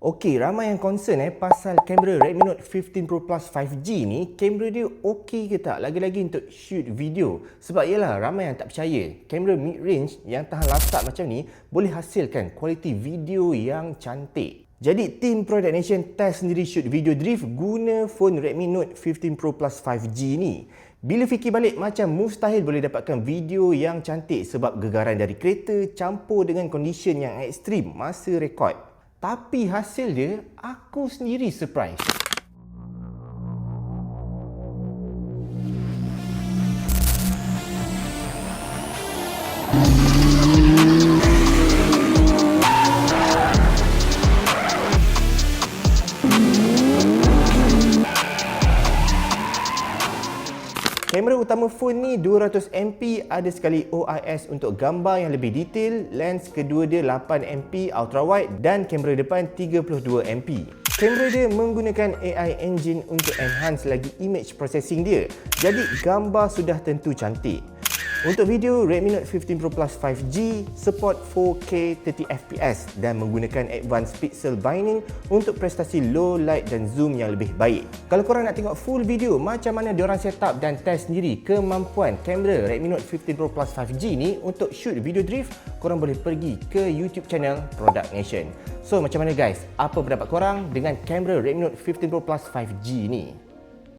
Okey, ramai yang concern pasal kamera Redmi Note 15 Pro Plus 5G ni, kamera dia okey ke tak? Lagi-lagi untuk shoot video. Sebab ialah ramai yang tak percaya, kamera mid-range yang tahan lasak macam ni boleh hasilkan kualiti video yang cantik. Jadi, tim Product Nation test sendiri shoot video drift guna phone Redmi Note 15 Pro Plus 5G ni. Bila fikir balik, macam mustahil boleh dapatkan video yang cantik sebab gegaran dari kereta campur dengan kondisi yang ekstrim masa rekod. Tapi hasil dia, aku sendiri surprise. Kamera utama phone ni 200MP, ada sekali OIS untuk gambar yang lebih detail, lens kedua dia 8MP ultra wide dan kamera depan 32MP. Kamera dia menggunakan AI engine untuk enhance lagi image processing dia. Jadi gambar sudah tentu cantik. Untuk video, Redmi Note 15 Pro Plus 5G support 4K 30fps dan menggunakan advanced pixel binding untuk prestasi low light dan zoom yang lebih baik. Kalau korang nak tengok full video macam mana diorang set up dan test sendiri kemampuan kamera Redmi Note 15 Pro Plus 5G ni untuk shoot video drift, korang boleh pergi ke YouTube channel Product Nation. So macam mana guys? Apa pendapat korang dengan kamera Redmi Note 15 Pro Plus 5G ni?